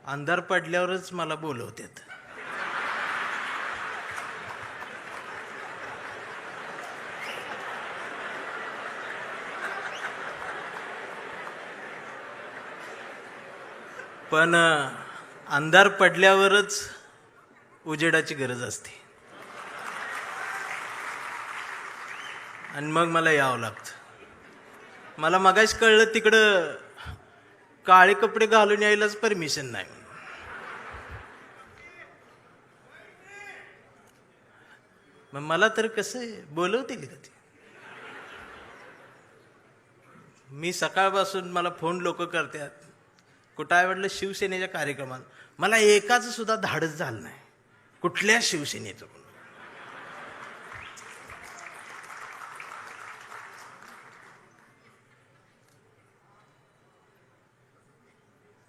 अंधार पडल्यावरच मला बोलवतात. पण अंधार पडल्यावरच उजेडाची गरज असते आणि मग मला यावं लागतं. मला मगाच कळलं तिकडं काळे कपडे घालून यायलाच परमिशन नाही. मग मला तर कसं बोलवतील का ते? मी सकाळपासून मला फोन लोक करतात, कुठं आहे म्हटलं शिवसेनेच्या कार्यक्रमात. मला एकाच सुद्धा धाडस झालं नाही कुठल्या शिवसेनेचं.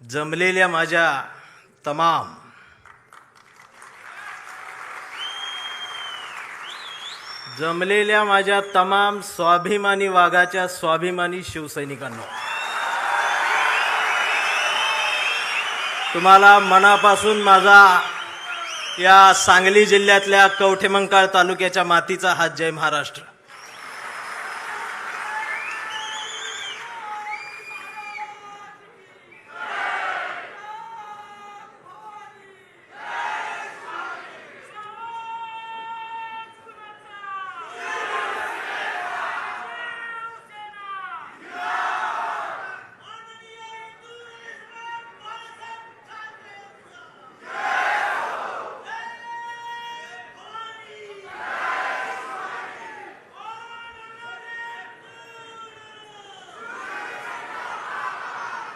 जमलेल्या माझ्या तमाम स्वाभिमानी वाघाच्या स्वाभिमानी शिवसैनिकांनो, तुम्हाला मनापासून माझा या सांगली जिल्ह्यातल्या कवठेमंकाळ तालुक्याच्या मातीचा हात जय महाराष्ट्र.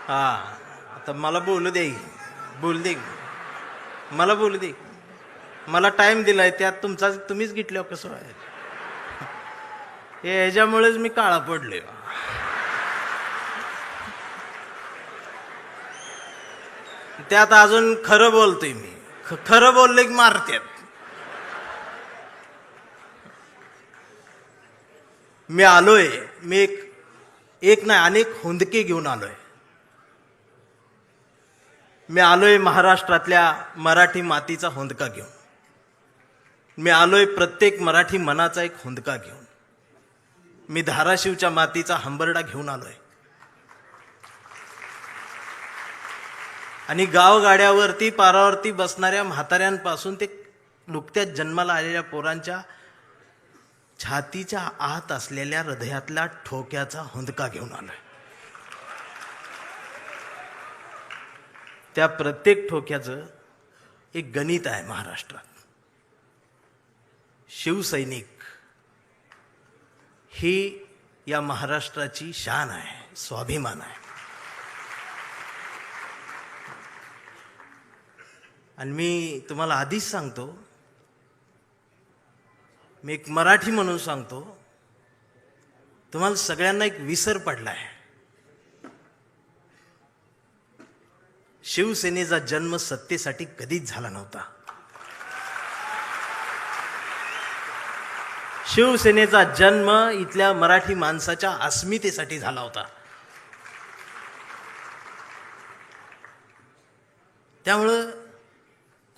हा, आता मला बोलू दे, मला बोलू दे. मला टाइम दिलाय, त्यात तुम्हीच गिटल्यावर कसं आहे? ह्याच्यामुळेच मी काळा पडले. त्यात अजून खरं बोलतोय मी. खरं बोलले की मारत्यात. मी आलोय, मी एक नाही अनेक हुंदके घेऊन आलोय. मी आलोय महाराष्ट्रातल्या मराठी मातीचा हुंदका घेऊन. मी आलोय प्रत्येक मराठी मनाचा एक हुंदका घेऊन. मी धाराशिवच्या मातीचा हंबरडा घेऊन आलोय. आणि गावगाड्यावरती पारावरती बसणाऱ्या म्हाताऱ्यांपासून ते नुकत्याच जन्माला आलेल्या पोरांच्या छातीच्या आत असलेल्या हृदयातल्या ठोक्याचा हुंदका घेऊन आलोय. त्या प्रत्येक ठोक्याचं एक गणित आहे महाराष्ट्रात. शिवसैनिक ही या महाराष्ट्राची शान आहे, स्वाभिमान आहे. आणि मी तुम्हाला आधीच सांगतो, मी एक मराठी म्हणून सांगतो, तुम्हाला सगळ्यांना एक विसर पडलाय. शिवसेनेचा जन्म सत्तेसाठी कधीच झाला नव्हता. शिवसेनेचा जन्म इथल्या मराठी माणसाच्या अस्मितेसाठी झाला होता. त्यामुळं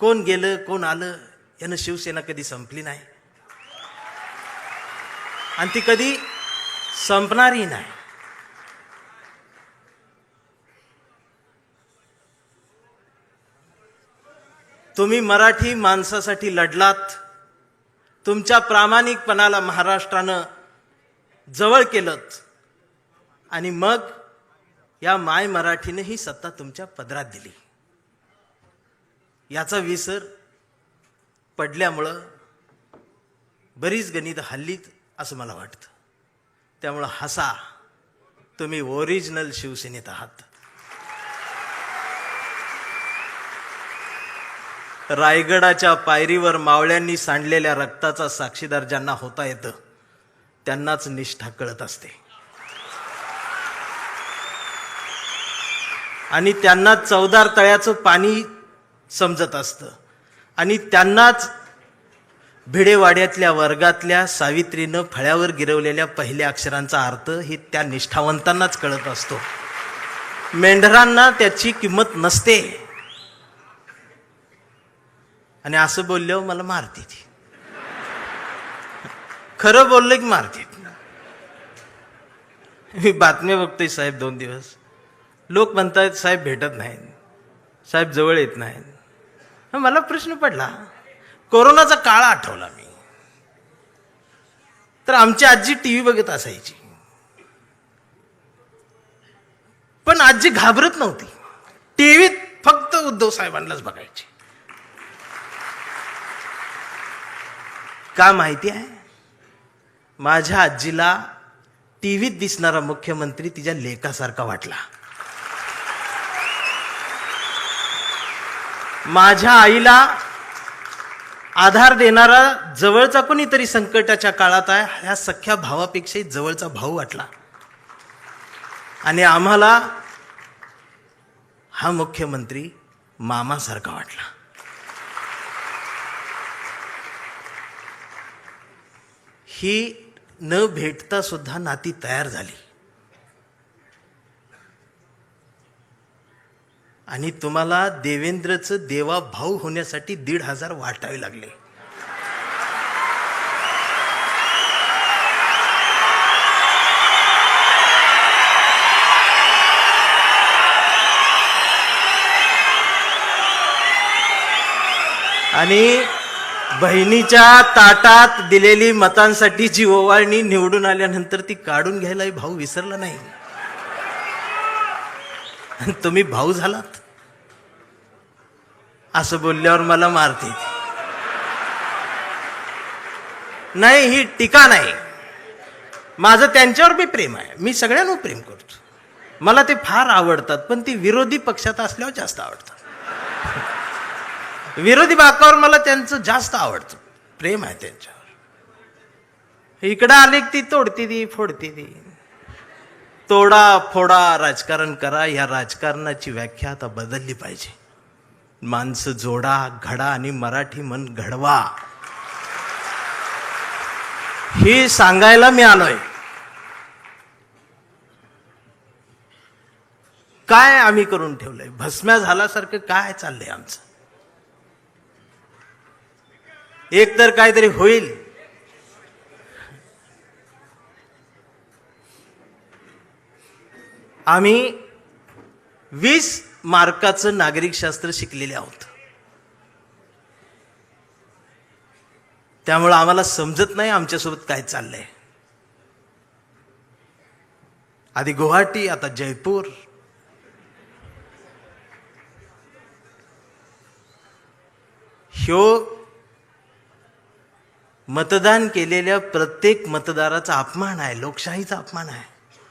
कोण गेलं कोण आलं यानं शिवसेना कधी संपली नाही आणि ती कधी संपणारही नाही. तुम्ही मराठी माणसासाठी लढलात. तुमच्या प्रामाणिकपणाला महाराष्ट्रानं जवळ केलं आणि मग या माय मराठीने ही सत्ता तुमच्या पदरात दिली. याचा विसर पडल्यामुळं बरीच गणित हल्लीत असं मला वाटतं. त्यामुळं हसा, तुम्ही ओरिजिनल शिवसेनेत आहात. रायगडाच्या पायरीवर मावळ्यांनी सांडलेल्या रक्ताचा साक्षीदार ज्यांना होता येतं त्यांनाच निष्ठा कळत असते आणि त्यांना चवदार तळ्याचं पाणी समजत असतं आणि त्यांनाच भिडेवाड्यातल्या वर्गातल्या सावित्रीनं फळ्यावर गिरवलेल्या पहिल्या अक्षरांचा अर्थ ही त्या निष्ठावंतांनाच कळत असतो. मेंढरांना त्याची किंमत नसते. आणि असं बोलल्यावर मला मारते ती. खरं बोललं की मारते. मी बातम्या बघतोय साहेब 2 दिवस. लोक म्हणतायत साहेब भेटत नाहीत, साहेब जवळ येत नाहीत. मला प्रश्न पडला, कोरोनाचा काळ आठवला मी. तर आमची आजी टीव्ही बघत असायची, पण आजी घाबरत नव्हती. टीव्हीत फक्त उद्धव साहेबांनाच बघायची. का माहिती आहे? माझ्या आजीला टीव्हीत दिसणारा मुख्यमंत्री तिच्या लेकासारखा वाटला. माझ्या आईला आधार देणारा जवळचा कोणीतरी संकटाच्या काळात आहे ह्या सख्या भावापेक्षाही जवळचा भाऊ वाटला. आणि आम्हाला हा मुख्यमंत्री मामासारखा वाटला. ही न भेटता सुद्धा नाती तयार झाली. आणि तुम्हाला देवेंद्रचं देवा भाऊ होण्यासाठी 1,500 वाटावे लागले. आणि बहिणीच्या ताटात दिलेली मतांसाठी जी ओवाळणी निवडून आल्यानंतर ती काढून घ्यायलाही भाऊ विसरला नाही. तुम्ही भाऊ झालात असं बोलल्यावर मला मारते. नाही, ही टीका नाही. माझं त्यांच्यावर बी प्रेम आहे. मी सगळ्यांवर प्रेम करतो. मला ते फार आवडतात, पण ती विरोधी पक्षात असल्यावर जास्त आवडतात. विरोधी बाकावर मला त्यांचं जास्त आवडतं, प्रेम आहे त्यांच्यावर. इकडं आले की ती तोडती ती फोडती ती. तोडा फोडा राजकारण करा. या राजकारणाची व्याख्या आता बदलली पाहिजे. माणसं जोडा, घडा आणि मराठी मन घडवा, हे सांगायला मी आलोय. काय आम्ही करून ठेवलंय? भस्म्या झाल्यासारखं काय चाललंय आमचं? एक तर काहीतरी होईल. आम्ही 20 मार्काचं नागरिकशास्त्र शिकलेले आहोत. त्यामुळे आम्हाला समजत नाही आमच्यासोबत काय चाललंय. आधी गुवाहाटी, आता जयपूर. ह्यो मतदान केलेल्या प्रत्येक मतदाराचा अपमान आहे, लोकशाहीचा अपमान आहे,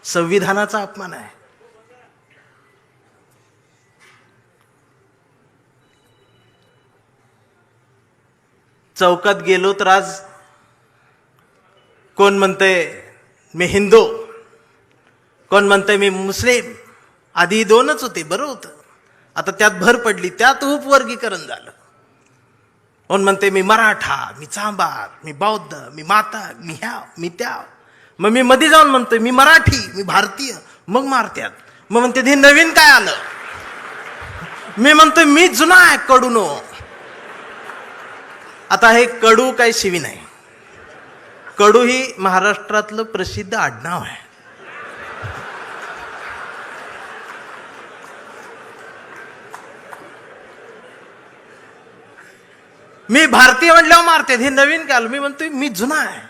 संविधानाचा अपमान आहे. चौकात गेलो तर आज कोण म्हणतंय मी हिंदू, कोण म्हणतंय मी मुस्लिम. आधी 2च होते, बरं होतं. आता त्यात भर पडली, त्यात उपवर्गीकरण झालं. कोण म्हणते मी मराठा, मी चांभार, मी बौद्ध, मी माता, मी ह्या, मी त्या. मग मी मध्ये जाऊन म्हणतोय मी मराठी, मी भारतीय. मग मारत्यात. मग म्हणते हे नवीन काय आलं? मी म्हणतोय मी जुना आहे, कडूनो. आता हे कडू काही शिवी नाही. कडू ही महाराष्ट्रातलं प्रसिद्ध आडनाव आहे. मी भारतीय म्हटल्यावर मारते. हे नवीन काल. मी म्हणतोय मी जुना आहे,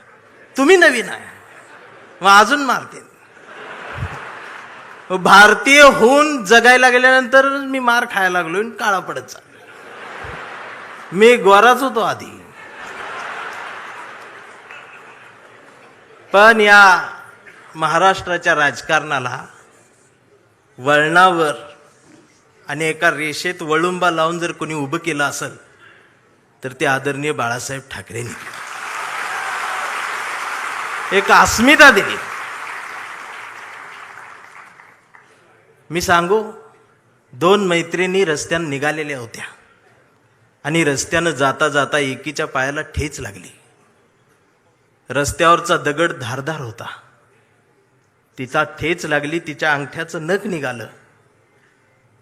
तुम्ही नवीन आहे, मग अजून मारते. भारतीय होऊन जगायला गेल्यानंतर मी मार खायला लागलो, काळा पडत चाललो. मी गोराच होतो आधी. पण या महाराष्ट्राच्या राजकारणाला वळणावर आणि एका रेषेत वळुंबा लावून जर कोणी उभं केलं असेल तर ते आदरणीय बाळासाहेब ठाकरेंनी एक अस्मिता दिली. मी सांगू, 2 मैत्रिणी रस्त्यानं निघालेल्या होत्या आणि रस्त्यानं जाता जाता एकीच्या पायाला ठेच लागली. रस्त्यावरचा दगड धारदार होता. तिचा ठेच लागली, तिच्या अंगठ्याचं नख निघालं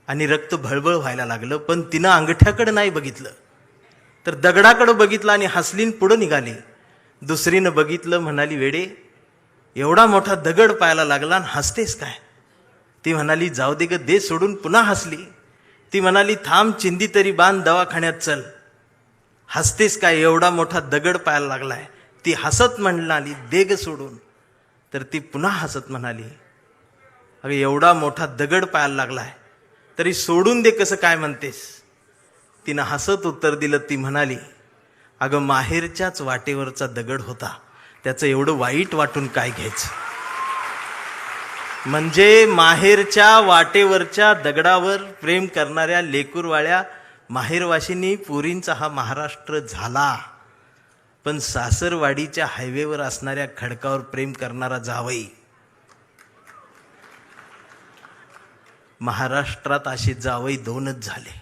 आणि रक्त भळबळ व्हायला लागलं. पण तिनं अंगठ्याकडे नाही बघितलं, तर दगडाकडे बघितलं आणि हसलीन पुढं निघाली. दुसरीनं बघितलं, म्हणाली, वेडे, एवढा मोठा दगड पाहायला लागला आणि हसतेस काय? ती म्हणाली, जाऊ दे ग, दे सोडून. पुन्हा हसली. ती म्हणाली, थांब, चिंदी तरी बांध, दवाखान्यात चल. हसतेस काय? एवढा मोठा दगड पाहायला लागलाय. ती हसत म्हणाली, दे ग सोडून. तर ती पुन्हा हसत म्हणाली, अगं एवढा मोठा दगड पाहायला लागलाय तरी सोडून दे कसं काय म्हणतेस? तिनं हसत उत्तर दिलं. ती म्हणाली, अगं माहेरच्याच वाटेवरचा दगड होता, त्याचं एवढं वाईट वाटून काय घ्यायचं? म्हणजे माहेरच्या वाटेवरच्या दगडावर प्रेम करणाऱ्या लेकूरवाळ्या माहेरवाशिनी पुरींचा हा महाराष्ट्र झाला. पण सासरवाडीच्या हायवेवर असणाऱ्या खडकावर प्रेम करणारा जावई, महाराष्ट्रात असे जावई दोनच झाले.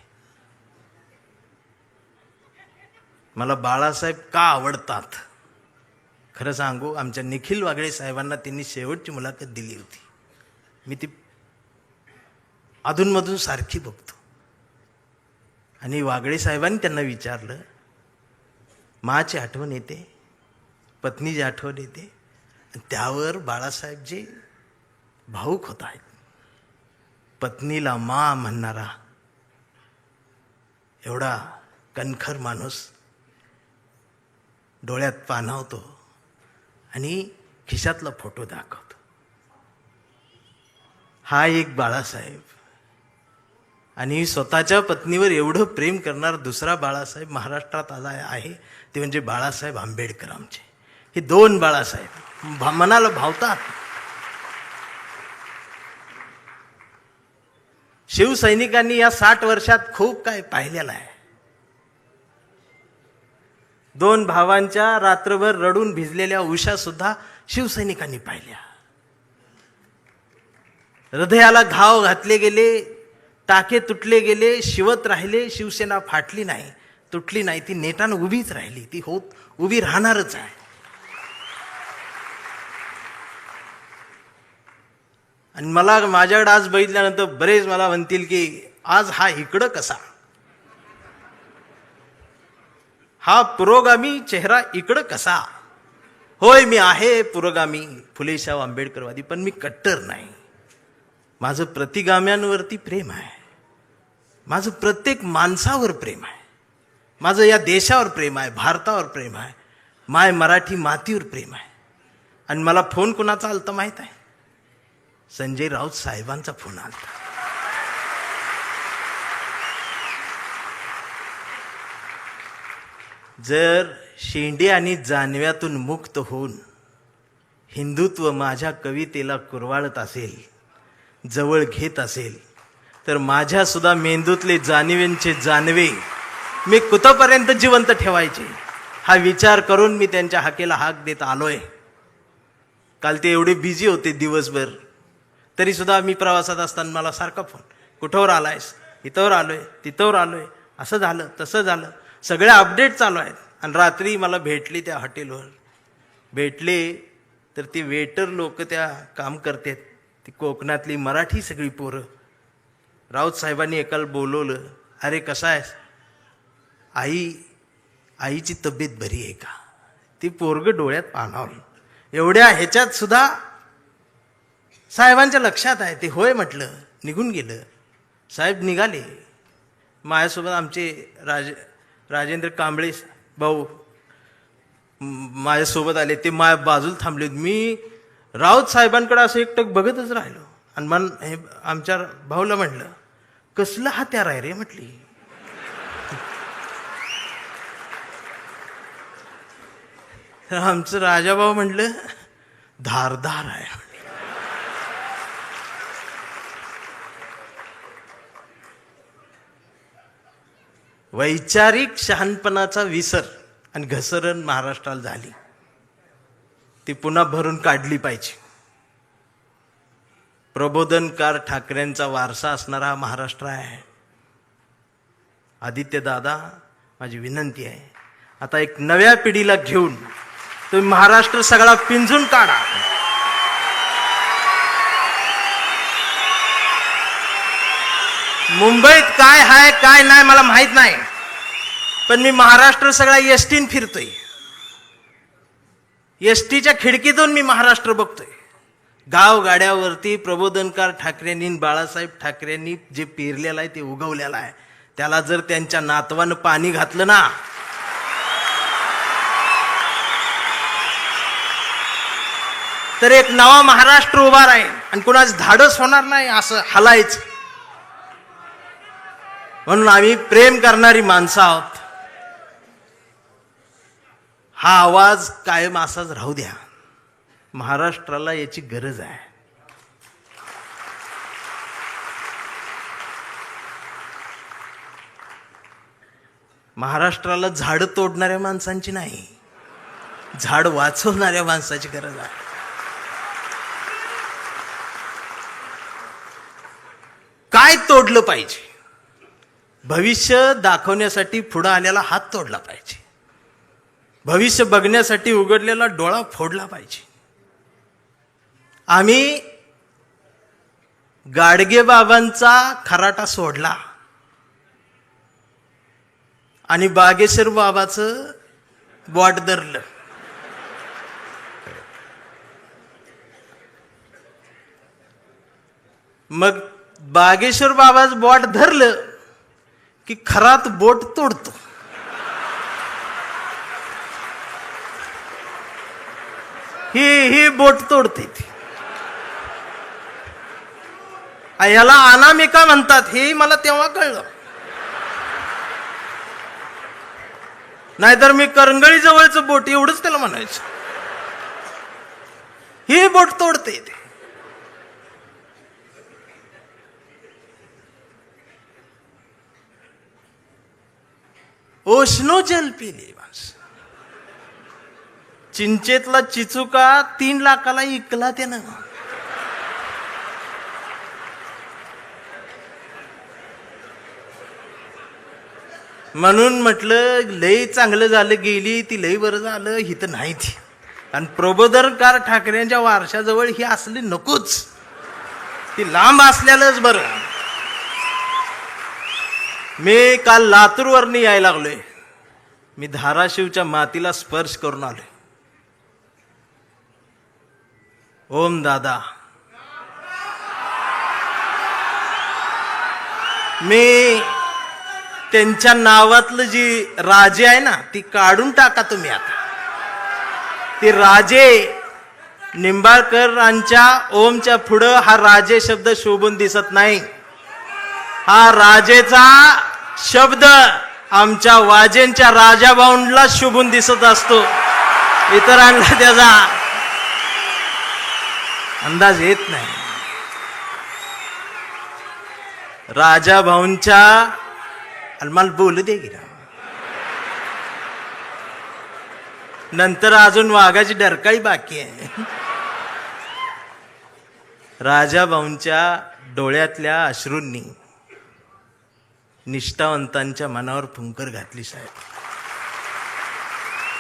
मला बाळासाहेब का आवडतात खरं सांगू, आमच्या निखिल वागळे साहेबांना त्यांनी शेवटची मुलाखत दिली होती. मी ती अधूनमधून सारखी बघतो. आणि वागळे साहेबांनी त्यांना विचारलं, माची आठवण येते, पत्नीची आठवण येते. आणि त्यावर बाळासाहेब जे भाऊक होत आहेत. पत्नीला मा म्हणणारा एवढा कणखर माणूस डोळ्यात पाणावतो आणि खिशातला फोटो दाखवतो. हा एक बाळासाहेब. आणि स्वतःच्या पत्नीवर एवढं प्रेम करणारा दुसरा बाळासाहेब महाराष्ट्रात आला आहे, ते म्हणजे बाळासाहेब आंबेडकर. आमचे हे दोन बाळासाहेब मनाला भावतात. शिवसैनिकांनी या 60 वर्षात खूप काय पाहिलेलं आहे. दोन भावांच्या रात्रभर रडून भिजलेल्या उषा सुद्धा शिवसैनिकांनी पाहिल्या. हृदयाला घाव घातले गेले, टाके तुटले गेले, शिवत राहिले. शिवसेना फाटली नाही, तुटली नाही, ती नेटानं उभीच राहिली. ती उभी राहणारच आहे. आणि मला माझ्याकडे आज बघितल्यानंतर बरेच मला म्हणतील की आज हा इकडं कसा, हा पुरोगामी चेहरा इकडं कसा? होय, मी आहे पुरोगामी, फुलेशाह आंबेडकरवादी, पण मी कट्टर नाही. माझं प्रतिगाम्यांवरती प्रेम आहे. माझं प्रत्येक माणसावर प्रेम आहे. माझं या देशावर प्रेम आहे, भारतावर प्रेम आहे, माय मराठी मातीवर प्रेम आहे. आणि मला फोन कुणाचा आलता माहीत आहे? संजय राऊत साहेबांचा फोन आलता. जर शेंडे आणि जानव्यातून मुक्त होऊन हिंदुत्व माझ्या कवितेला कुरवाळत असेल, जवळ घेत असेल, तर माझ्या सुद्धा मेंदूतले जाणीवेंचे जानवे मी कुठपर्यंत जिवंत ठेवायचे, हा विचार करून मी त्यांच्या हाकेला हाक देत आलोय. काल ते एवढे बिझी होते दिवसभर, तरी सुद्धा मी प्रवासात असताना मला सारखा फोन, कुठवर आलायस? इथवर आलोय, तिथवर आलोय, असं झालं, तसं झालं, सगळे अपडेट चालू आहेत. आणि रात्री मला भेटली त्या हॉटेलवर. भेटले तर ती वेटर लोक त्या काम करतात, ती कोकणातली मराठी सगळी पोरं. राऊत साहेबांनी एकाला बोलवलं, अरे कसा आहेस? आईची तब्येत बरी आहे का? ती पोरगं डोळ्यात पाणावलं. एवढ्या ह्याच्यात सुद्धा साहेबांच्या लक्षात आहे. ते होय म्हटलं, निघून गेलं. साहेब निघाले. माझ्यासोबत आमचे राजेंद्र कांबळे भाऊ माझ्यासोबत आले. ते माझ्या बाजूला थांबले. मी राऊत साहेबांकडे असं एकटक बघतच राहिलो. आणि हे आमच्या भाऊला म्हटलं, कसलं हत्यार आहे रे म्हटली. आमचं राजाभाऊ म्हटलं, धारदार आहे. वैचारिक शहाणपणाचा विसर आणि घसरण महाराष्ट्राला झाली, ती पुन्हा भरून काढली पाहिजे. प्रबोधनकार ठाकरेंचा वारसा असणारा हा महाराष्ट्र आहे. आदित्य दादा, माझी विनंती आहे, आता एक नव्या पिढीला घेऊन तुम्ही महाराष्ट्र सगळा पिंजून काढा. मुंबईत काय आहे काय नाही मला माहित नाही, पण मी महाराष्ट्र सगळा एसटीन फिरतोय. एसटीच्या खिडकीतून मी महाराष्ट्र बघतोय. गावगाड्यावरती प्रबोधनकार ठाकरेंनी, बाळासाहेब ठाकरेंनी जे पेरलेलं आहे ते उगवलेलं आहे. त्याला जर त्यांच्या नातवानं पाणी घातलं ना, तर एक नवा महाराष्ट्र उभा राहील आणि कुणाच धाडस होणार नाही असं हलायचं. म्हणून आम्ही प्रेम करणारी माणसं आहोत. हा आवाज कायम असाच राहू द्या. महाराष्ट्राला याची गरज आहे. महाराष्ट्राला झाड तोडणाऱ्या माणसांची नाही, झाड वाचवणाऱ्या माणसाची गरज आहे. काय तोडलं पाहिजे? भविष्य दाखवण्यासाठी पुढे आलेला हात तोडला पाहिजे. भविष्य बघण्यासाठी उघडलेला डोळा फोडला पाहिजे. आम्ही गाडगे बाबांचा खराटा सोडला आणि बागेश्वर बाबाचं बोट धरलं. मग बागेश्वर बाबाचं बोट धरलं की खरात बोट तोडतो. ही बोट तोडते ती. याला अनामिका म्हणतात हे मला तेव्हा कळलं. नाहीतर मी करंगळी जवळचं बोट एवढंच त्याला म्हणायचं. ही बोट तोडते ते. ओशनो जल पिले माणस. चिंचेतला चिचुका 3 लाखाला इकला त्यानं. म्हणून म्हटलं लय चांगलं झालं गेली ती, लय बरं झालं हिथं नाही ती. आणि प्रबोधनकार ठाकरेंच्या वारशाजवळ ही असली नकोच, ती लांब असल्यालाच बरं. मी काल लातूरवरनी यायला लागलोय. मी धाराशिवच्या मातीला स्पर्श करून आलोय. ओम दादा, मी त्यांच्या नावातलं जी राजे आहे ना ती काढून टाका तुम्ही आता. ती राजे निंबाळकरांच्या ओमच्या पुढं हा राजे शब्द शोभून दिसत नाही. हा राजेचा शब्द आमच्या वाजेंच्या राजाभाऊंला शोभून दिसत असतो. इतरांना त्याचा अंदाज येत नाही. राजाभाऊंच्या मला बोलू दे की नंतर अजून वाघाची डरकाळी बाकी आहे. राजाभाऊंच्या डोळ्यातल्या अश्रूंनी निष्ठावंतांच्या मनावर फुंकर घातली. साहेब,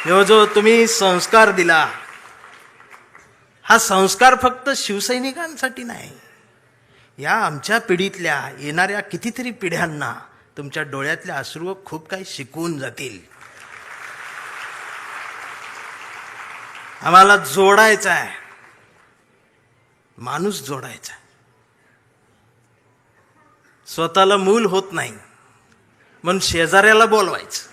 ह्यो जो तुम्ही संस्कार दिला, हा संस्कार फक्त शिवसैनिकांसाठी नाही, या आमच्या पिढीतल्या येणाऱ्या कितीतरी पिढ्यांना तुमच्या डोळ्यातल्या अश्रू खूप काही शिकवून जातील. आम्हाला जोडायचं आहे, माणूस जोडायचा. स्वतःला मूल होत नाही म्हणून शेजाऱ्याला बोलवायचं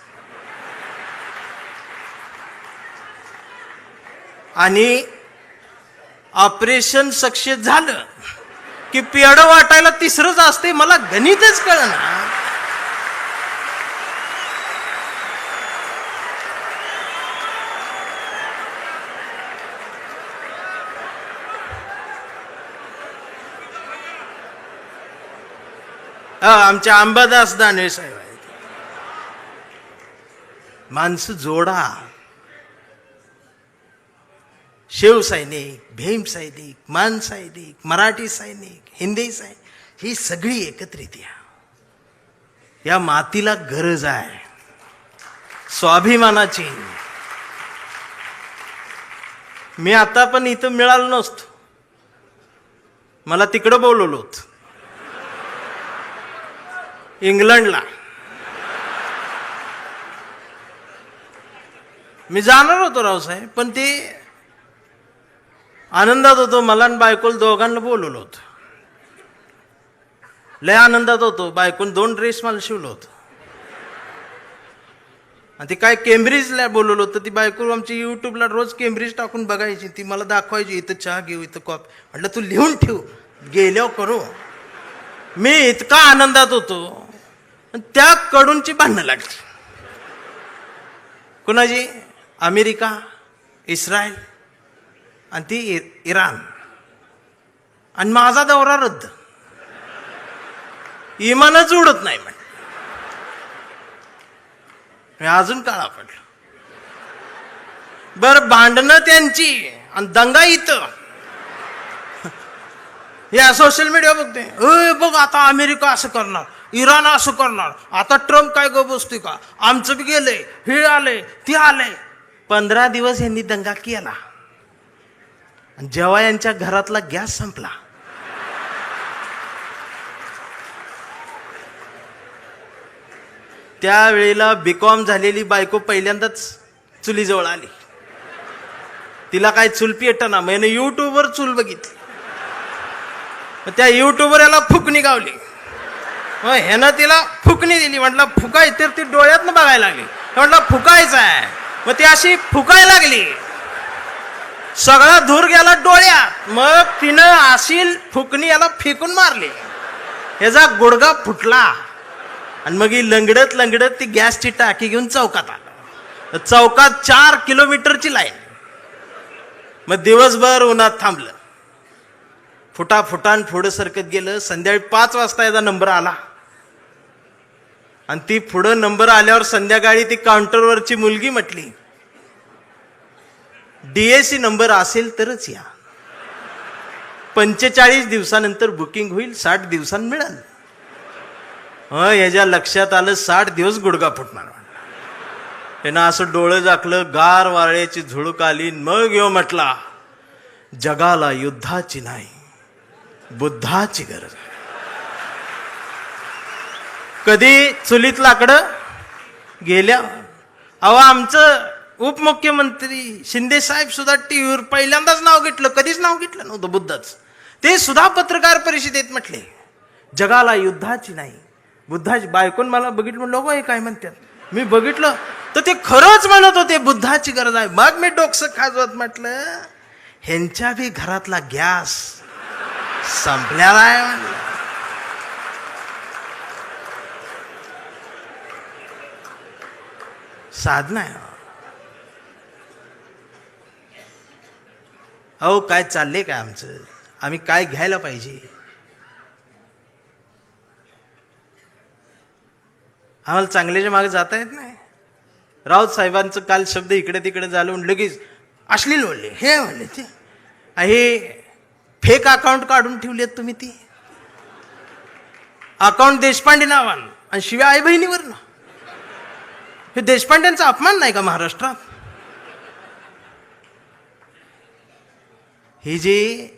आणि ऑपरेशन सक्सेस झालं की पेड वाटायला तिसरंच असते. मला गणितच कळना. आमच्या अंबादास दानवे साहेब आहेत. माणसं जोडा. शिवसैनिक, भीम सैनिक, मान सैनिक, मराठी सैनिक, हिंदी सैनिक, ही सगळी एकत्रित या. या मातीला गरज आहे स्वाभिमानाची. मी आता पण इथं मिळालो नसतो, मला तिकडं बोलवलं होतं इंग्लंडला. मी जाणार होतो रावसाहेब, पण ते आनंदात होतो. मला आणि बायकोला दोघांना बोलवलं होतं. लय आनंदात होतो. बायकोन 2 ड्रेस मला शिवलं होतं. आणि ते काय केम्ब्रिजला बोलवलं होतं. ती बायको आमची युट्यूबला रोज केम्ब्रिज टाकून बघायची. ती मला दाखवायची, इथं चहा घेऊ, इथं कॉफी. म्हटलं तू लिहून ठेव, गेल्यावर करू. मी इतका आनंदात होतो, त्या कडूनची भांडणं लागली. कुणाची? अमेरिका, इस्रायल आणि ती इराण. आणि माझा दौरा रद्द. इमानच उडत नाही म्हण. अजून काळा पडलं. बरं, भांडणं त्यांची आणि दंगा इथं. या सोशल मीडिया बघते, बघ आता अमेरिका असं करणार, इराण असं करणार, आता ट्रम्प काय गप बसतोय का, आमचं बी गेलंय, हे आलंय, ते आलंय. 15 दिवस यांनी दंगा केला. आणि जेव्हा यांच्या घरातला गॅस संपला, त्यावेळेला बीकॉम झालेली बायको पहिल्यांदाच चुलीजवळ आली. तिला काय चूल पेटना. मग यानं युट्यूबवर चूल बघितली. त्या युट्यूबवर याला फुकणी गावली. मग ह्यानं तिला फुकणी दिली. म्हटलं फुकाय, तर ती डोळ्यातनं बघायला लागली. म्हटलं फुकायचं आहे. मग ती अशी फुकायला लागली. सगळा धूर गेला डोळ्यात. मग तिनं अशी फुकणी याला फेकून मारली. ह्याचा गुडगा फुटला. आणि मग ही लंगडत लंगडत ती गॅसची टाकी घेऊन चौकात आला. चौकात 4 किलोमीटरची लाईन. मग दिवसभर उन्हात थांबलं. फुटाफुटान पुढं सरकत गेलं. संध्याकाळी 5 वाजता याचा नंबर आला. आणि ती पुढं नंबर आल्यावर संध्याकाळी ती काउंटरवरची मुलगी म्हटली, DAC नंबर असेल तरच या. 45 दिवसानंतर बुकिंग होईल, 60 दिवसांनी मिळाल. याच्या लक्षात आलं 60 दिवस गुडगा फुटणार. त्यानं असं डोळं झाकलं, गार वाऱ्याची झुळूक आली. मग यो म्हटला, जगाला युद्धाची नाही, बुद्धाची गरज आहे. कधी चुलीत लाकडं गेल्या. अहो, आमचं उपमुख्यमंत्री शिंदे साहेब सुद्धा टीव्हीवर पहिल्यांदाच नाव घेतलं. कधीच नाव घेतलं नव्हतं बुद्धाचं. ते सुद्धा पत्रकार परिषदेत म्हटले, जगाला युद्धाची नाही, बुद्धाची. बायकोन मला बघितलं, म्हणलं हे काय म्हणतात. मी बघितलं तर ते खरंच म्हणत होते, बुद्धाची गरज आहे. मग मी डोकसं खाजवत म्हटलं, ह्यांच्या बी घरातला गॅस संपलेला आहे म्हणलं. साधना आहे. अहो, काय चाललंय काय आमचं? आम्ही काय घ्यायला पाहिजे? आम्हाला चांगल्याच्या मागे जाता येत नाही. राऊत साहेबांचं काल शब्द इकडे तिकडे झालं, लगेच अश्लील बोलले, हे म्हणले, ते हे फेक अकाउंट काढून ठेवलेत तुम्ही. ती अकाउंट देशपांडे नावानं आणि शिवाय आई बहिणीवर ना. हे देशपांड्यांचा अपमान नाही का महाराष्ट्रात? हे जे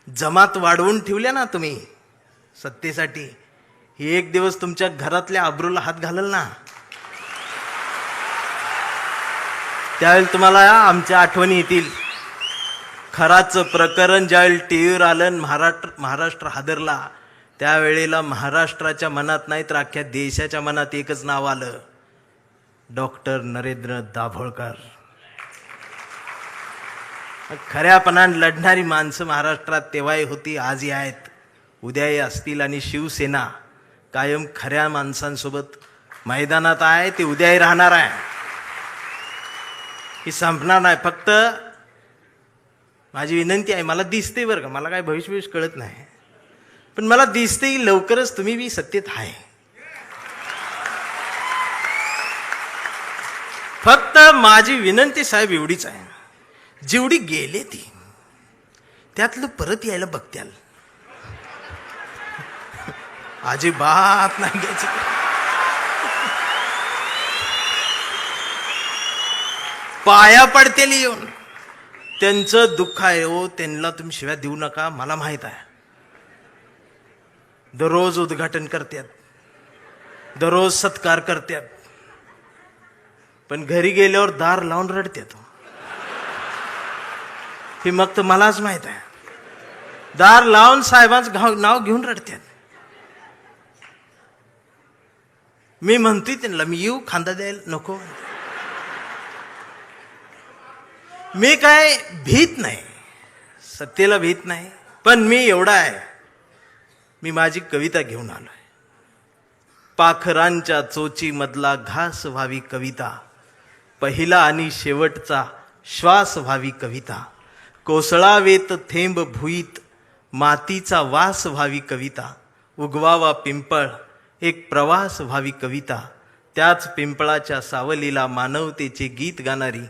जमात वाढवून ठेवल्या ना तुम्ही सत्तेसाठी, ही एक दिवस तुमच्या घरातल्या आबरूला हात घालल ना, त्यावेळेला तुम्हाला आमच्या आठवणी येतील. खराचं प्रकरण ज्यावेळी टीव्हीवर आलं, महाराष्ट्र हादरला, त्यावेळेला महाराष्ट्राच्या मनात नाही तर अख्ख्या देशाच्या मनात एकच नाव आलं, डॉक्टर नरेंद्र दाभोळकर. खऱ्यापणाने लढणारी माणसं महाराष्ट्रात तेव्हाही होती, आजही आहेत, उद्याही असतील. आणि शिवसेना कायम खऱ्या माणसांसोबत मैदानात आहे, ते उद्याही राहणार आहे. ही संपणार नाही. फक्त माझी विनंती आहे, मला दिसते बरं का, मला काय भविष्य कळत नाही, पण मला दिसते की लवकरच तुम्ही बी सत्तेत आहे. फक्त माझी विनंती साहेब एवढीच आहे, जेवढी गेले ती त्यातलं परत यायला बघत्याल, अजिबात नाही घ्यायची. पाया पडतेल येऊन. त्यांचं दुःख आहे हो, त्यांना तुम्ही शिव्या देऊ नका. मला माहित आहे, दररोज उद्घाटन करतात, दररोज सत्कार करतात. पण घरी गेल्यावर दार लावून रडतात. हे मग तर मलाच माहित आहे. दार लावून साहेबांचं नाव घेऊन रडतात. मी म्हणतोय त्यांना, मी येऊ खांदा द्यायला नको. मी काय भीत नाही, सत्तेला भीत नाही, पण मी एवढा आहे, मी माझी कविता घेऊन आलोय. पाखरांच्या चोची मधला घास व्हावी कविता, पहिला आणि शेवटचा श्वास व्हावी कविता, कोसळावेत थेंब भुईत मातीचा वास व्हावी कविता, उगवावा पिंपळ एक प्रवास व्हावी कविता, त्याच पिंपळाच्या सावलीला मानवतेचे गीत गाणारी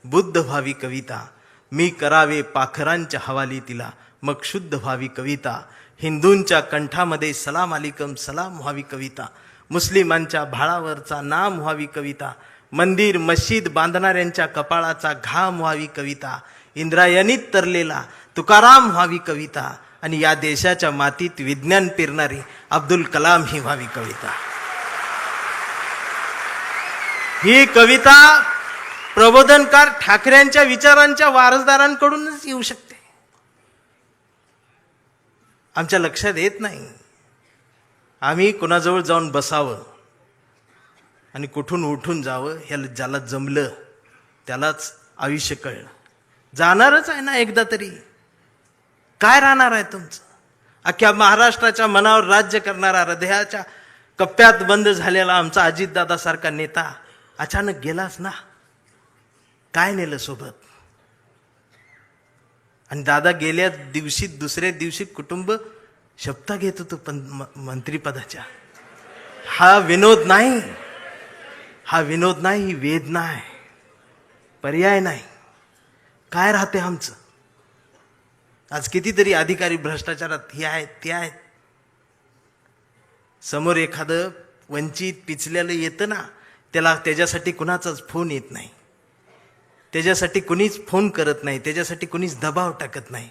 बुद्ध व्हावी कविता, मी करावे पाखरांच्या हवाली तिला मग शुद्ध व्हावी कविता, हिंदूंच्या कंठामध्ये सलाम अलिकम सलाम व्हावी कविता, मुस्लिमांच्या भाळावरचा नाम व्हावी कविता, मंदिर मशीद बांधणाऱ्यांच्या कपाळाचा घाम व्हावी कविता, इंद्रायणीत तरलेला तुकाराम व्हावी कविता, आणि या देशाच्या मातीत विज्ञान पेरणारी अब्दुल कलाम ही व्हावी कविता. ही कविता प्रबोधनकार ठाकरेंच्या विचारांच्या वारसदारांकडूनच येऊ शकते. आमच्या लक्षात येत नाही. आम्ही कुणाजवळ जाऊन बसावं आणि कुठून उठून जावं, ह्याला ज्याला जमलं त्यालाच आयुष्य कळलं. जाणारच आहे ना एकदा तरी. काय राहणार आहे तुमचं? अख्ख्या महाराष्ट्राच्या मनावर राज्य करणारा, हृदयाच्या कप्प्यात बंद झालेला आमचा अजितदादा सारखा नेता अचानक गेलाच ना. काय नेलं सोबत? आणि दादा गेल्या दिवशी दुसऱ्या दिवशी कुटुंब शपथा घेत होतो पण मंत्रीपदाच्या. हा विनोद नाही, हा विनोद नाही, ही वेदना आहे, पर्याय नाही. काय राहते आमचं? आज कितीतरी अधिकारी भ्रष्टाचारात हे आहेत ते आहेत. समोर एखादं वंचित पिचलेलं येतं ना, त्याच्यासाठी कुणाचाच फोन येत नाही, त्याच्यासाठी कुणीच फोन करत नाही, त्याच्यासाठी कुणीच दबाव टाकत नाही.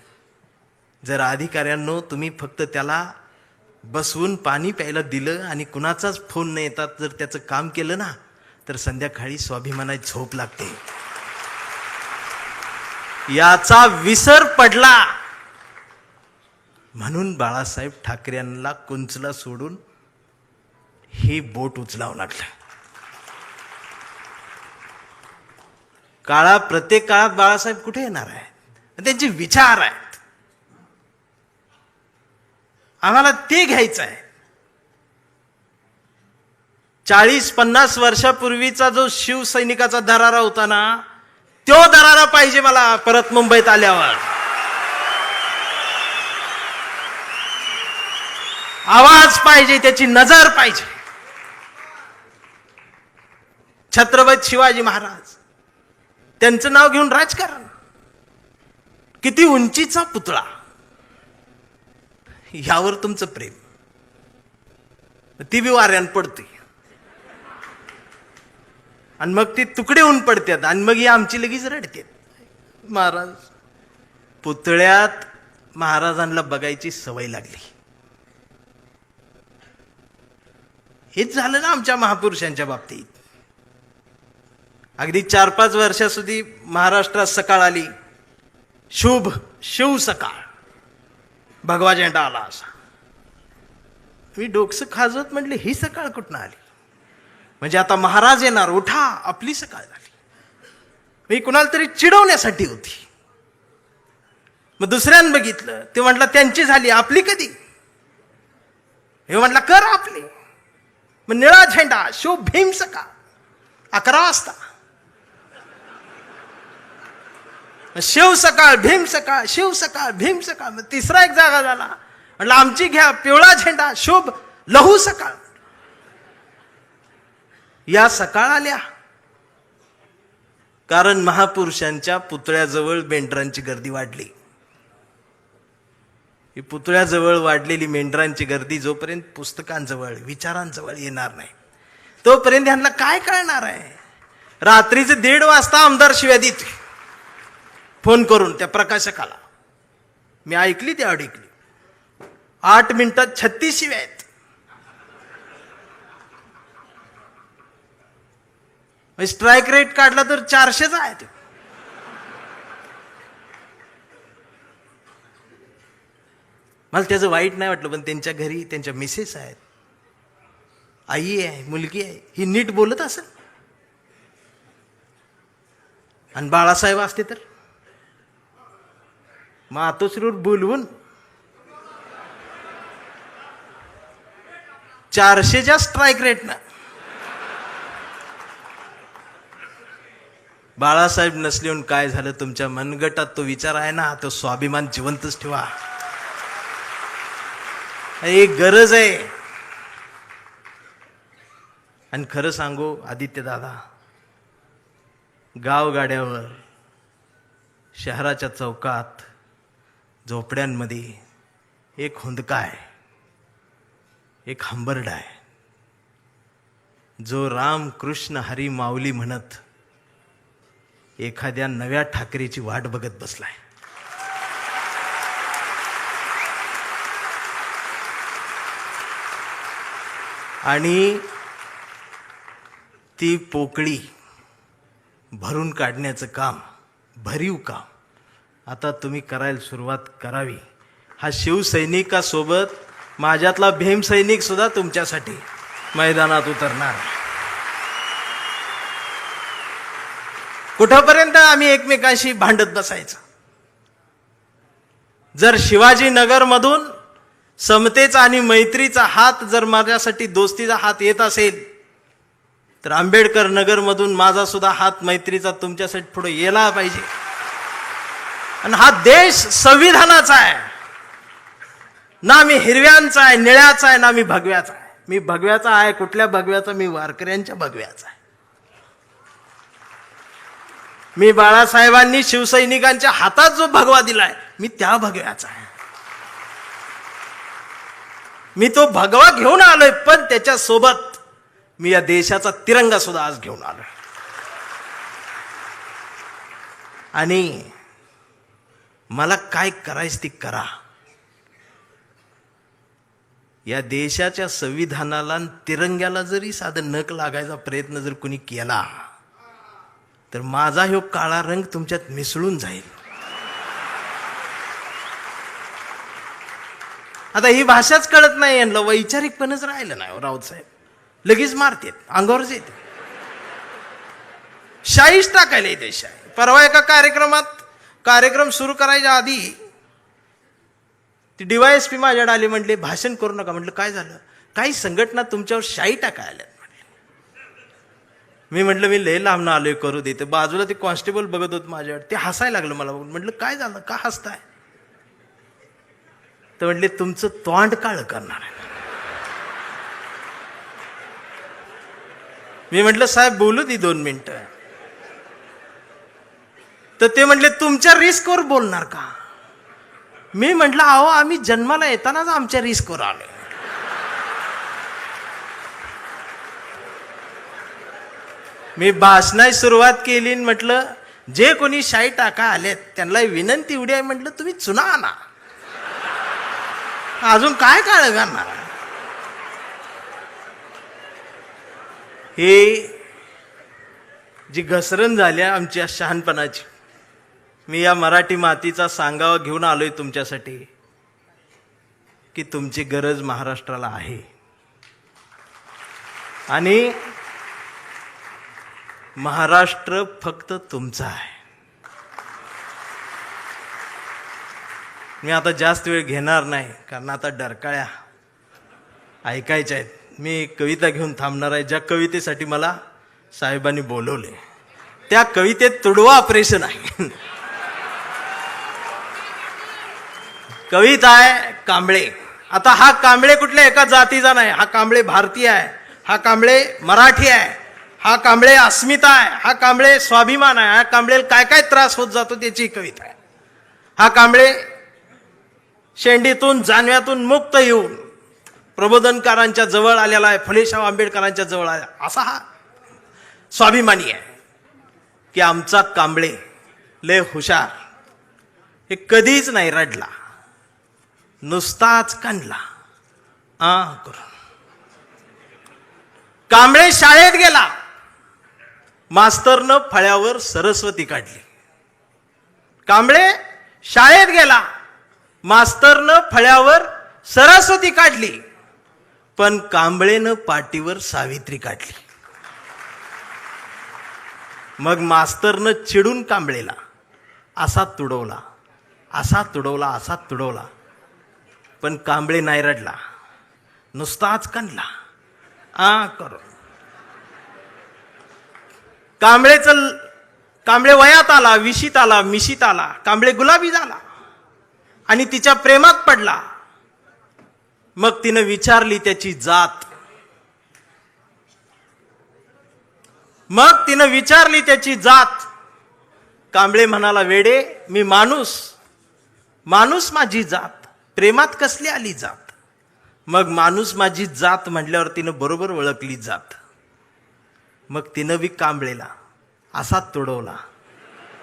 जर अधिकाऱ्यांनो तुम्ही फक्त त्याला बसवून पाणी प्यायला दिलं आणि कुणाचाच फोन न येतात जर त्याचं काम केलं ना, तर संध्याकाळी स्वाभिमानाची झोप लागते. याचा विसर पडला म्हणून बाळासाहेब ठाकरे यांना कुंचला सोडून ही बोट उचलावं लागलं. प्रत्येक काळात बाळासाहेब कुठे येणार आहेत? त्यांचे विचार आहेत, आम्हाला ते घ्यायचं आहे. 40-50 वर्षापूर्वीचा जो शिवसैनिकाचा दरारा होता ना, तो दरारा पाहिजे मला परत मुंबईत आल्यावर. आवाज पाहिजे, त्याची नजर पाहिजे. छत्रपती शिवाजी महाराज, त्यांचं नाव घेऊन राजकारण, किती उंचीचा पुतळा, ह्यावर तुमचं प्रेम, ती बी वाऱ्यान पडते आणि मग ती तुकडे होऊन पडतात आणि मग ही आमची लगेच रडते. महाराज पुतळ्यात महाराजांना बघायची सवय लागली. हेच झालं ना आमच्या महापुरुषांच्या बाबतीत. अगदी 4-5 वर्षाસુધી महाराष्ट्रात सकाळ आली, शुभ शिव सकाळ, भगवा झेंडा आला असा. मी डोकसं खाजवत म्हटले ही सकाळ कुठनं आली? म्हणजे आता महाराज येणार, उठा, आपली सकाळ झाली. मी कुणाला तरी चिडवण्यासाठी होती. मग दुसऱ्यानं बघितलं, ते म्हटलं त्यांची झाली, आपली कधी? हे म्हटलं कर आपली. मग निळा झेंडा, शुभ भीम सकाळ, 11 वाजता. शिव सकाळ, भीम सकाळ, शिव सकाळ, भीम सकाळ. मग तिसरा एक जागा झाला, म्हटलं आमची घ्या, पिवळा झेंडा, शुभ लहू सकाळ. या सकाळ आल्या कारण महापुरुषांच्या पुतळ्याजवळ मेंढरांची गर्दी वाढली. ही पुतळ्याजवळ वाढलेली मेंढरांची गर्दी जोपर्यंत पुस्तकांजवळ, विचारांजवळ येणार नाही, तोपर्यंत ह्यांना काय कळणार आहे? रात्रीचे 1:30 वाजता आमदार शिव्या देते फोन करून त्या प्रकाशकाला. मी ऐकली, ती ऐकली. 8 मिनिटात 36 शिव्या आहेत. स्ट्राईक रेट काढला तर 400चा आहे तो. मला त्याचं वाईट नाही वाटलं, पण त्यांच्या घरी त्यांच्या मिसेस आहेत, आई आहे, मुलगी आहे, ही नीट बोलत असेल. आणि बाळासाहेब असते तर मातोश्रीवर बोलवून 400च्या स्ट्राईक रेटनं. बाळासाहेब नसले काय झालं, तुमच्या मनगटात तो विचार आहे ना, तो स्वाभिमान जिवंतच ठेवा. एक गरज आहे. आणि खरं सांगू आदित्य दादा, गावगाड्यावर, शहराच्या चौकात, झोपड्यांमध्ये एक हुंदका आहे, एक हंबरडा आहे, जो राम कृष्ण हरी माऊली म्हणत एखाद्या नव्या ठाकरेची वाट बघत बसलाय. आणि ती पोकळी भरून काढण्याचं काम, भरीव काम आता तुम्ही करायला सुरुवात करावी. हा शिवसैनिकासोबत माझ्यातला भीमसैनिक सुद्धा तुमच्यासाठी मैदानात उतरणार. कुठपर्यंत आम्ही एकमेकांशी भांडत बसायचं? जर शिवाजीनगरमधून समतेचा आणि मैत्रीचा हात, जर माझ्यासाठी दोस्तीचा हात येत असेल, तर आंबेडकर नगरमधून माझा सुद्धा हात मैत्रीचा तुमच्यासाठी पुढे यायला पाहिजे. आणि हा देश संविधानाचा आहे ना, मी हिरव्यांचा आहे, निळ्याचा आहे ना, मी भगव्याचा आहे. मी भगव्याचा आहे. कुठल्या भगव्याचा? मी वारकऱ्यांच्या भगव्याचा आहे. मी बाळासाहेबांनी शिवसैनिकांच्या हातात जो भगवा दिलाय, मी त्या भगव्याचा आहे. मी तो भगवा घेऊन आलोय, पण त्याच्या सोबत मी या देशाचा तिरंगा सुद्धा आज घेऊन आलोय. आणि मला काय करायचं ती करा. या देशाच्या संविधानाला आणि तिरंग्याला जरी साधं नख लागायचा प्रयत्न जर कोणी केला, तर माझा ह्यो काळा रंग तुमच्यात मिसळून जाईल. आता ही भाषाच कळत नाही यांना, वैचारिकपणच राहिलं नाही. राऊत साहेब लगेच मारतेत, अंगावरच येते, शाईच टाकायला येते शाई. परवा एका कार्यक्रम सुरू करायच्या आधी ती DYSP माझ्याकडे आली, म्हटले भाषण करू नका. म्हटलं काय झालं? काही संघटना तुमच्यावर शाई टाकायला. मी म्हटलं मी लय लांबनं आलोय, करू देते. बाजूला ते कॉन्स्टेबल बघत होत माझ्यावर, ते हसायला लागलं मला बघून. म्हटलं काय झालं, का हसताय? तर म्हटले तुमचं तोंड काळ करणार आहे. मी म्हटलं साहेब बोलू दे 2 मिनिटं. तर ते म्हटले तुमच्या रिस्कवर बोलणार का? मी म्हटलं अहो आम्ही जन्माला येतानाच आमच्या रिस्कवर आलोय. मी भाषणाची सुरुवात केली, म्हटलं जे कोणी शाई टाका आलेत त्यांना विनंती एवढी आहे, म्हटलं तुम्ही चुना आणा, अजून काय काळ करणार. हे जी घसरण झाल्या आमच्या शहाणपणाची, मी या मराठी मातीचा सांगावा घेऊन आलोय तुमच्यासाठी की तुमची गरज महाराष्ट्राला आहे. आणि महाराष्ट्र फक्त तुमचा आहे. मी आता जास्त वेळ घेणार नाही, कारण आता डरकाळ्या ऐकायच्या आहेत. मी कविता घेऊन थांबणार आहे, ज्या कवितेसाठी मला साहेबांनी बोलवले. त्या कवितेत तुडवा ऑपरेशन आहे. कविता आहे कांबळे. आता हा कांबळे कुठल्या एका जातीचा नाही, हा कांबळे भारतीय आहे, हा कांबळे मराठी आहे, हा कांबळे अस्मिता आहे, हा कांबळे स्वाभिमान आहे, हा कांबळे काय काय त्रास होत जातो त्याची कविता आहे. हा कांबळे शेंडीतून जानव्यातून मुक्त येऊन प्रबोधनकारांच्या जवळ आलेला आहे, फुलेशाह आंबेडकरांच्या जवळ आला, असा हा स्वाभिमानी आहे की आमचा कांबळे लय हुशार. हे कधीच नाही रडला, नुसताच कांडला करून. कांबळे शाळेत गेला, मास्तरनं फळ्यावर सरस्वती काढली. कांबळे शाळेत गेला, मास्तरनं फळ्यावर सरस्वती काढली, पण कांबळेनं पाटीवर सावित्री काढली. मग मास्तरनं चिडून कांबळेला असा तुडवला, असा तुडवला, असा तुडवला, पण कांबळे नाही रडला, नुसताच कणला करून. कांबळे वयात आला, विशीत आला, मिशीत आला. कांबळे गुलाबी झाला आणि तिच्या प्रेमात पडला. मग तिनं विचारली त्याची जात. कांबळे म्हणाला, वेडे, मी माणूस माझी जात, प्रेमात कसली आली जात. मग माणूस माझी जात म्हटल्यावर तिनं बरोबर ओळखली जात. मग तिनं बी कांबळेला असा तुडवला,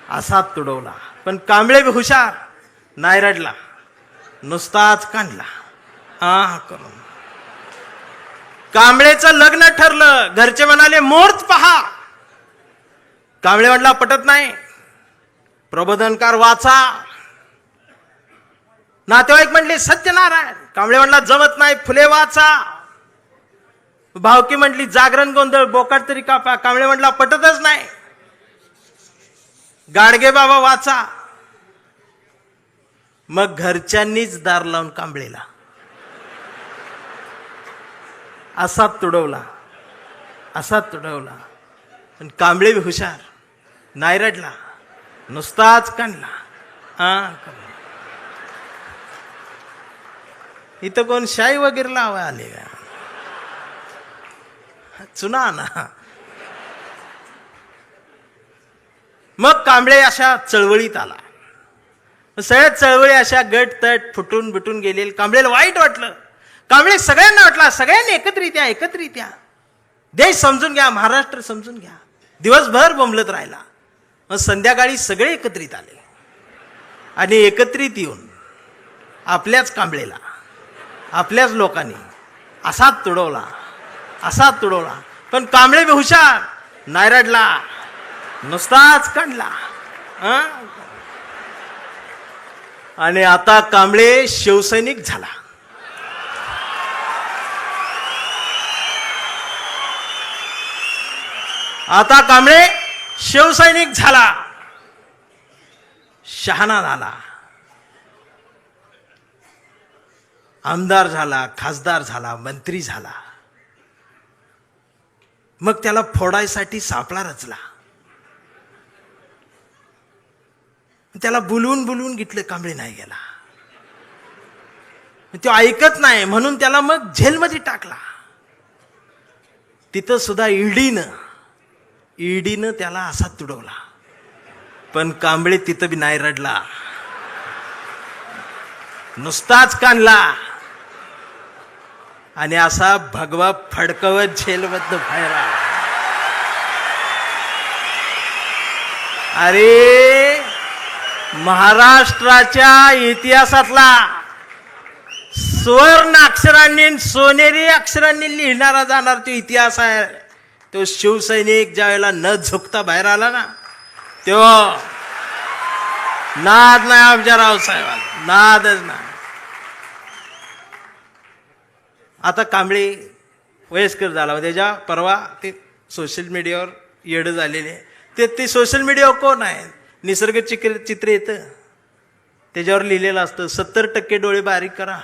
असा तुडवला, पण कांबळे बी हुशार, नाही रडला, नुसताच काढला करून. कांबळेचं लग्न ठरलं. घरचे म्हणाले, मुहूर्त पहा. कांबळे म्हटला, पटत नाही, प्रबोधनकार वाचा. नातेवाईक म्हणले, सत्यनारायण. कांबळे म्हटला, जमत नाही, फुले वाचा. भावकी म्हटली, जागरण गोंधळ, बोकाट तरी कापा. कांबळे म्हटला, पटतच नाही, गाडगे बाबा वाचा. मग घरच्यांनीच दार लावून कांबळेला असा तुडवला, असा तुडवला, पण कांबळे बी हुशार, नाही रडला, नुसताच काढला. इथं कोण शाई वगैरे लावा आले का? चुना ना. मग कांबळे अशा चळवळीत आला. सगळ्या चळवळी अशा गट तट फुटून बिटून गेले. कांबळेला वाईट वाटलं. कांबळे सगळ्यांना वाटला, सगळ्यांनी एकत्रित या, देश समजून घ्या, महाराष्ट्र समजून घ्या. दिवसभर बोंबलत राहिला. मग संध्याकाळी सगळे एकत्रित आले आणि एकत्रित येऊन आपल्याच कांबळेला, आपल्याच लोकांनी असाच तुडवला, असा तुडवला, पण कांबळे बी हुशार, नाही रडला, नुसताच काढला. आणि आता कांबळे शिवसैनिक झाला. आता कांबळे शिवसैनिक झाला, शहाणा झाला, आमदार झाला, खासदार झाला, मंत्री झाला. मग त्याला फोडायसाठी सापळा रचला. त्याला बोलवून घेतलं, कांबळे नाही गेला. तो ऐकत नाही म्हणून त्याला मग जेलमध्ये टाकला. तिथं सुद्धा ईडीनं त्याला असा तुडवला, पण कांबळे तिथं बी नाही रडला, नुसताच काढला आणि असा भगवा फडकवत जेलमधनं बाहेर आला. अरे, महाराष्ट्राच्या इतिहासातला सुवर्ण अक्षरांनी, सोनेरी अक्षरांनी लिहिणारा जाणार तो इतिहास आहे. तो शिवसैनिक ज्या वेळेला न झुकता बाहेर आला ना, तो नाद नाही आमच्या रावसाहेबाला, नादच नाही. आता कांबळे वयस्कर झाला. त्याच्या परवा ते सोशल मीडियावर येडं झालेले. ते सोशल मीडियावर कोण आहे, निसर्ग चित्र येतं, त्याच्यावर लिहिलेलं असतं 70% डोळे बारीक करा.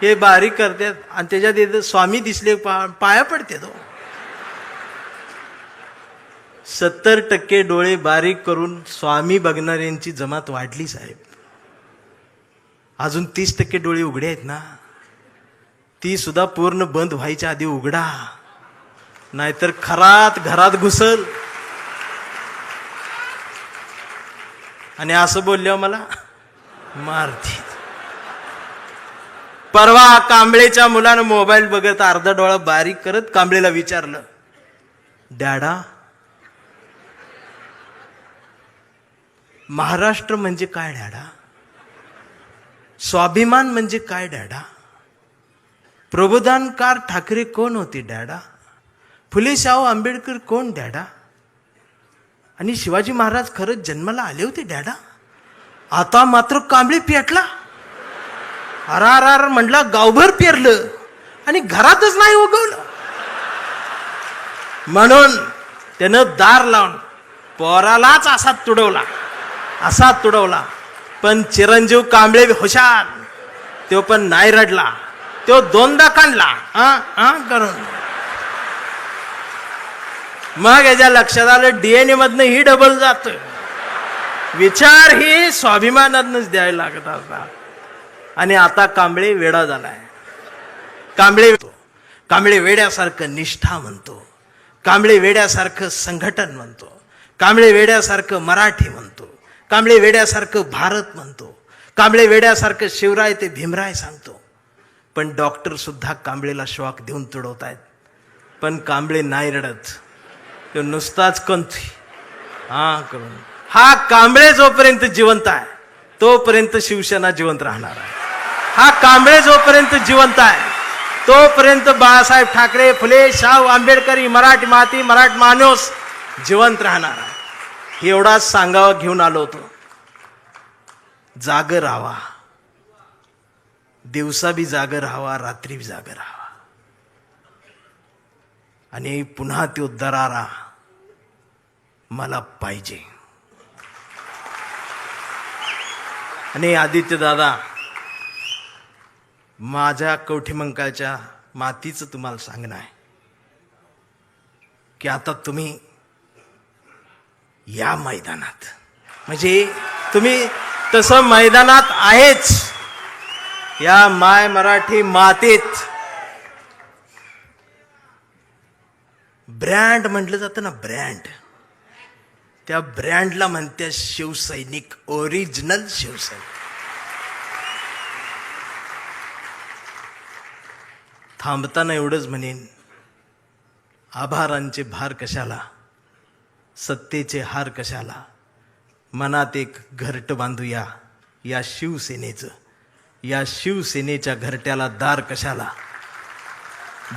हे बारीक करतात आणि त्याच्यात येतं स्वामी दिसले, पाया पडते तो. 70% डोळे बारीक करून स्वामी बघणाऱ्यांची जमात वाढली साहेब. अजून 30% डोळे उघडे आहेत ना, ती सुद्धा पूर्ण बंद व्हायच्या आधी उघडा, नाहीतर खरात घरात घुसल. आणि असं बोलल्यावर मला मारते. परवा कांबळेच्या मुलानं मोबाईल बघत अर्धा डोळा बारीक करत कांबळेला विचारलं, डॅडा, महाराष्ट्र म्हणजे काय डॅडा? स्वाभिमान म्हणजे काय डॅडा? प्रबोधनकार ठाकरे कोण होते डॅडा? फुले शाहू आंबेडकर कोण डॅडा? आणि शिवाजी महाराज खरंच जन्माला आले होते डॅडा. आता मात्र कांबळे पेटला. अरार म्हटला, गावभर पेरलं आणि घरातच नाही उगवलं. म्हणून त्यानं दार लावून पोरालाच असा तुडवला. पण चिरंजीव कांबळे हुशार, तो पण नाही रडला. तो दोनदा काढला करून. मग याच्या लक्षात आलं डीएनए मधनं ही डबल जात. विचार ही स्वाभिमानातनच द्यायला लागत असतात. आणि आता कांबळे वेडा झालाय. कांबळे वेड्यासारखं निष्ठा म्हणतो, कांबळे वेड्यासारखं संघटन म्हणतो, कांबळे वेड्यासारखं मराठी म्हणतो, कांबळे वेड्यासारखं भारत म्हणतो, कांबळे वेड्यासारखं शिवराय ते भीमराय सांगतो. पण डॉक्टर सुद्धा कांबळेला शॉक देऊन तुडवतायत. पण कांबळे नाही रडत, तो नुसताच कंथी करून. हा कांबळे जोपर्यंत जिवंत आहे तोपर्यंत शिवसेना जिवंत राहणार आहे. हा कांबळे जोपर्यंत जिवंत आहे तोपर्यंत बाळासाहेब ठाकरे, फुले, शाहू आंबेडकरी, मराठी माती, मराठी माणूस जिवंत राहणार आहे. एवढाच सांगावं घेऊन आलो होतो. जागर राहावा, दिवसा बी जागर राहावा, रात्री बी जागर राहावा. आणि पुन्हा तो दरारा मला पाहिजे. आणि आदित्य दादा, माझ्या कवठीमंकाळच्या मातीचं तुम्हाला सांगणं आहे की आता तुम्ही या मैदानात, म्हणजे तुम्ही तसं मैदानात आहेच, या माय मराठी मातीत ब्रँड म्हटलं जातं ना, ब्रँड, त्या ब्रँडला म्हणते शिवसैनिक, ओरिजिनल शिवसैनिक. थांबताना एवढंच म्हणेन, आभारांचे भार कशाला, सत्तेचे हार कशाला, मनात एक घरट बांधूया या शिवसेनेचं, या शिवसेनेच्या घरट्याला दार कशाला.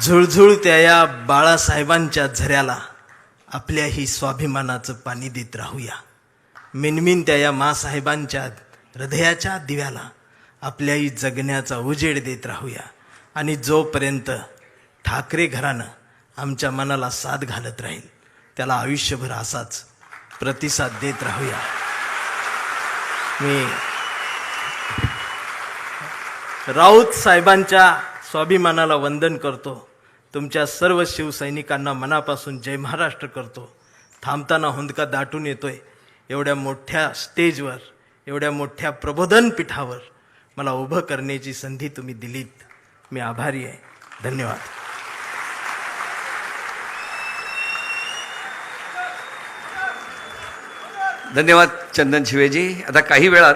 झुळझुळत्या या बाळासाहेबांच्या झऱ्याला आपल्याही स्वाभिमानाचं पाणी देत राहूया. मिनमिनत्या या मासाहेबांच्या हृदयाच्या दिव्याला आपल्याही जगण्याचा उजेड देत राहूया. आणि जोपर्यंत ठाकरे घराणं आमच्या मनाला साथ घालत राहील त्याला आयुष्यभर असाच प्रतिसाद देत राहूया. मी राऊत साहेबांच्या स्वाभिमानाला वंदन करतो. तुमच्या सर्व शिवसैनिकांना मनापासून जय महाराष्ट्र करतो. थांबताना हुंदका दाटून येतोय. एवढ्या मोठ्या स्टेजवर, एवढ्या मोठ्या प्रबोधन पीठावर मला उभं करण्याची संधी तुम्ही दिलीत. मी आभारी आहे. धन्यवाद. धन्यवाद चंदन शिवेजी. आता काही वेळात